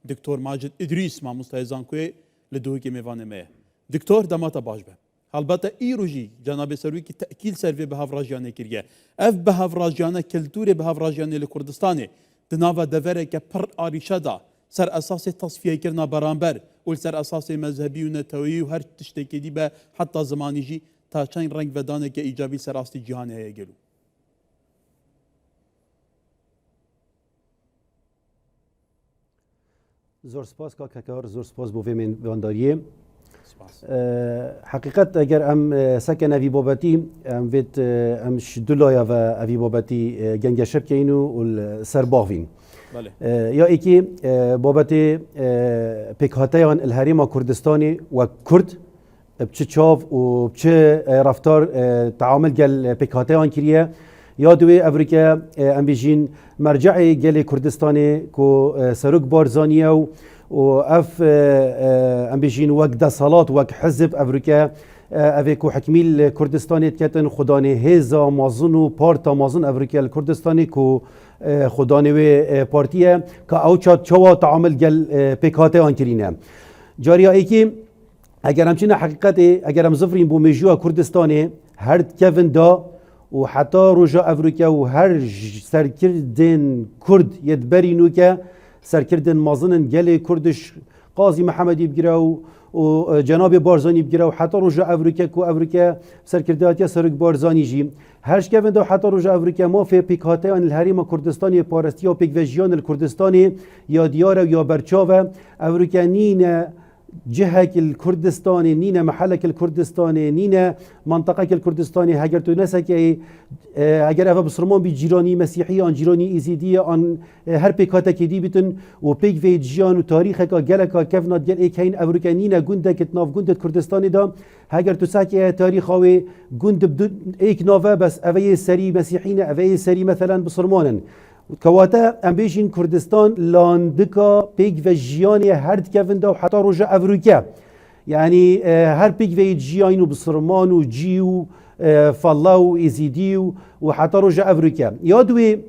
دكتور ماجد إدريس ما مستهزانكوي لدوهكي ميفان ميه دكتور دماتا باش به البته ایروجی جناب سروی کی تأکیل سروی به هفراجیانه کریه اف به هفراجیانه کلتور به هفراجیانه لکردستانی دناوا دوره که پر آریشه دا سر اساس تصفیه کرنا برانبر و سر اساس مذهبی و نتوی و هر تشتکی دی به حتی زمانی جی تا چند رنگ ودانه که ایجابی سر اساس جهان هی گلو زور سپاس کاکار زور سپاس بو من وانداریه حقیقت اگر ام سکن اوی بابتی ام وید ام شدولایا و اوی بابتی گنگ شب که اینو سر باغوین یا ایکی بابتی پیکهاتیان الهریما کردستانی و کرد بچه چاو و بچه رفتار تعامل گل پیکهاتیان کریه یا دوی افریقا ام بیجین مرجع گل کردستانی کو سروک بارزانیه و اف ام بیجین وقت دسالات وقت حزب افریقا اویکو حکمیل کردستانی کتن خدانه هزا مازن و پارتا مازن افریقا الکردستانی کو خدانه و پارتیه که او چوا تعامل گل پیکاته آن کرینه جاریا ایکی اگر همچین حقیقت اگر هم زفرین بو مجوع کردستانی هر کفن دا و حتی روژا افریقا و هر سرکردن کرد یدبرینو که سرکردن مازنن گل کردش قاضی محمدی بگیره و جناب بارزانی بگیره و حتی روژا افریقا کو افریقا سرکرداتی سرک بارزانی جی هرش که ونده حتی روژا افریقا ما فی پیکاته ان الحریم کردستانی پارستی و پیکوژیان الکردستانی یا دیار یا برچاو افریقا نین جهك الكردستاني نينا محلك الكردستاني نينا منطقة الكردستاني هاجر تونسك اگر افا بسرمان بي جيراني مسيحية عن جيراني إزيدية عن هر بيكاتا كدي بتن و بيك في جيان و تاريخك جلك كفنات جل ايك هين افريكا نينا گندك اتناف گند كردستاني دا هاجر تساك تاريخ هاوي گند بدون ايك نافا بس افاي سري مسيحيين افاي سري مثلا بسرمانا كواتا ام بيجين كردستان لاندكا بيك في جياني هرد كفن دا وحتى رجع افريكا يعني هر بيك في جيانو بسرمان و جيو فالله ازيديو وحتى رجع افريكا يادوي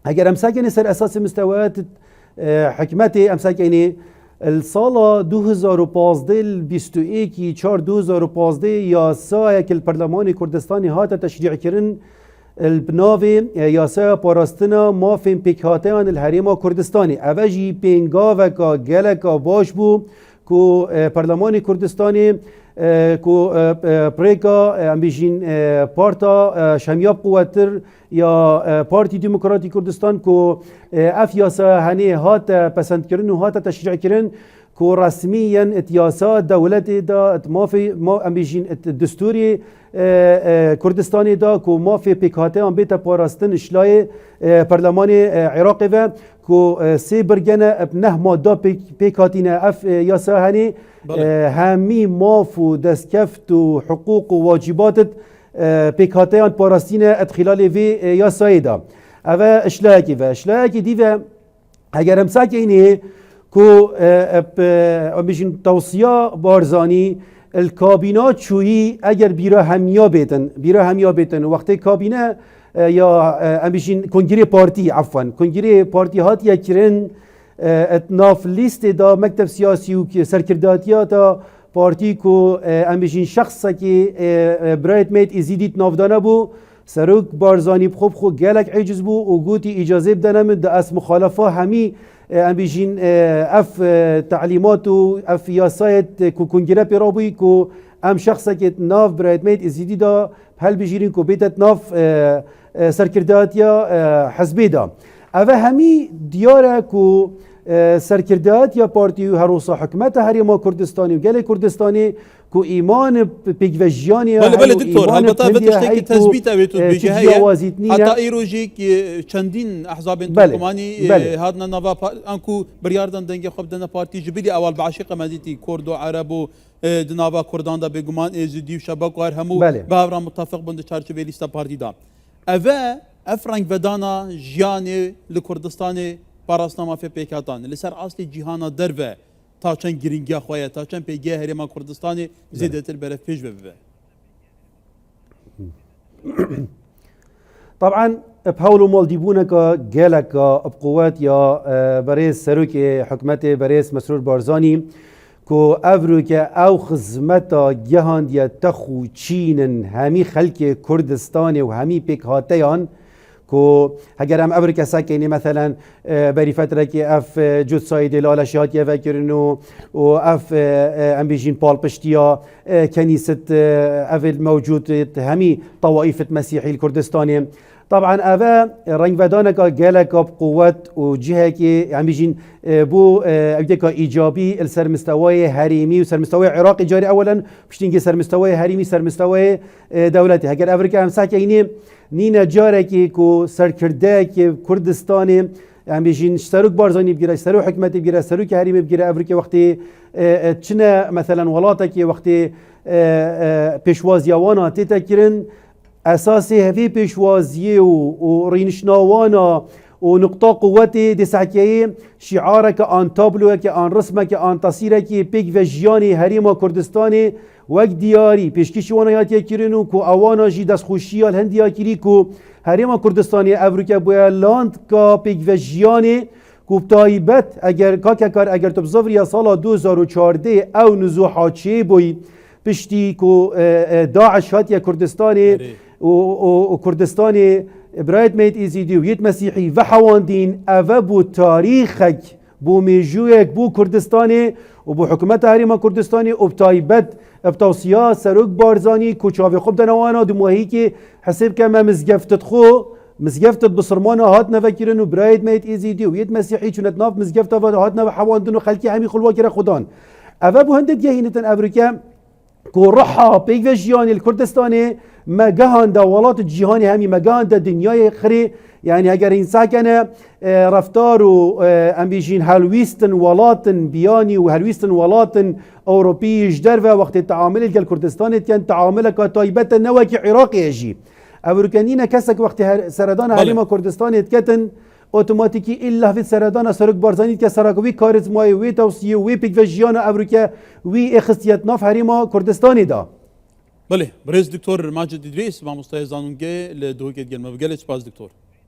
اگر امساكني سر اساس مستويات حكمتي امساكني الصالة 2015 21 4 2015 يا سايك البرلمان الكردستاني هاتا تشريع كرن البناوي ياسا باراستنا ما فين بيكهاتيان الحريم كردستاني اوجي بينغاوكا جلكا باش بو كو برلمان كردستاني كو بريكا ام بيجين بارتا شمياب قوتر يا بارتي ديمقراطي كردستان كو اف ياسا هني هات پسند كرن و هات تشريع كرن كو رسميا اتياسات دولتي دا ما في ما ام بيجين الدستوري كردستاني دا كو ما في بيكهاتي ام بيتا باراستن اشلاي برلمان عراقي و كو سي برجنا بنه ما دا بيكهاتينا اف ياسا هني همي مافو دستكفت و حقوق و واجبات بيكهاتيان باراستينا ادخلال في ياسا دا اوا اشلاكي و اشلاكي دي و اگر امساك اینه كو بيجن توصيه بارزاني الكابينه چوي اگر بيرا هميا بيتن وقت كابينه يا بيجن كونغري بارتي عفوا كونغري بارتي هات يكرن اتناف ليست دا مكتب سياسي و سركرداتيا بارتي كو بيجن شخص كي برايت ميت ازيديت نافدانا بو سروك بارزاني بخوب خو جالك عجز بو و قوتي اجازه بدنا من دا اس مخالفه همي ام بيجين اف تعليمات اف ياسايت كو كونجرا بيرابي كو ام شخصك ناف برايت ميت ازيدي دا هل بيجيرين كو بيتت ناف سركرداتيا حزبي دا اوا همي ديارة كو سركرداتيا بارتي هروسا حكمتها هريما كردستاني وقال كردستاني كو ايمان بيكفجياني بله دكتور البته بتشتكي تثبيت اويتو بجهه حتى ايروجيك چندين احزاب تركماني هادنا نوفا انكو برياردن دنگه خب دنا بارتي جبلي اول بعشق مديتي كردو عربو دناوا كردان دا بگمان ازدي شبك وار همو باورا متفق بند چارچوبه لیستا پارتي دا اوا افرنگ ودانا جياني لكردستاني پاراستنامه في پیکاتان لسر اصل جهانا دروه تا چند گرینگی خواه تا چند پیگه هرما کردستانی زیده تر بره پیش ببه طبعا بحاولوا مالديبونك جالك بقوات يا برئيس سروك حكمته برئيس مسرور بارزاني كو افروك او خزمتا جهان دي تخو چينن همي خلق كردستان و همي بيك هاتيان كو اگر هم افریقا ساکنی مثلا بری فتره که اف جود ساید لالشات یا فکرنو و اف ام بیجین پال پشتیا کنیست اول موجود همي طوائف مسيحي الكردستاني طبعا أفا رنگ ودانك جالك بقوات وجهة كي عم بيجين بو أبدك إيجابي السر مستوى هريمي وسر مستوى عراقي جاري أولا بشتينجي سر مستوى هريمي سر مستوى دولتي هكذا أفريقيا هم ساكيني نينا جارك كو سركردك كردستاني عم بيجين سروك بارزاني بجرا سروك حكمتي بجرا سروك هريمي بجرا أفريقيا وقتي تشنا مثلا ولاتك وقتي بيشوازيا وانا تتكرن اساسي هفي بيشوازيه ورينشناوانا ونقطة قوتي دي سحكيه شعارك ان تابلوك ان رسمك ان تصيرك بيك فجياني هريما كردستاني وك دياري بيشكيش وانا ياتي كيرنو كو اوانا جي دس خوشيا الهنديا كيريكو هريما كردستاني افريكا بويا لاند كا بيك فجياني کو تایبت اگر کار اگر تو بزاور یا سال 2014 او نزوحات چه بوی پشتی کو داعش هاتیا کردستانی و کردستانی برايت ميت ايزيدي ويت مسيحي وحواندين أفا بو تاريخك بو ميجويك بو كردستاني وبو حكومة هريما كردستاني وبتايبت بتوصيات سروك بارزاني كوشافي خب دنوانا دموهيكي حسب كما مزقفتت خو مزقفتت بصرمانا هاتنا فكرن وبرايت ميت ايزيدي ويت مسيحي چونت ناف مزقفتت هاتنا وحواندن وخلقي همي خلواكرا خدان أفا بو هندد يهينتن أفريكا كو رحا بيك فجياني الكردستاني ما جهان دولات الجهاني همي ما جهان الدنيا خري يعني اگر این ساکنه رفتار و ام بیشین هلویستن ولاتن بیانی و هلویستن ولاتن اوروبی جدر و وقت التعامل الكردستاني كان تعامل كتايبت نوك عراقي يجي افريكانينا كسك وقت سردان هريما كردستاني كتن اوتوماتيكي الا في سردان سرك بارزاني كسرقوي كاريزماي وي توصيه وي بيك فجيانا افريكا وي اخصيات ناف هريما كردستاني دا بله برئيس دكتور ماجد إدريس مع مستوى زانونجي لدوكيت جلمة بقلت باز دكتور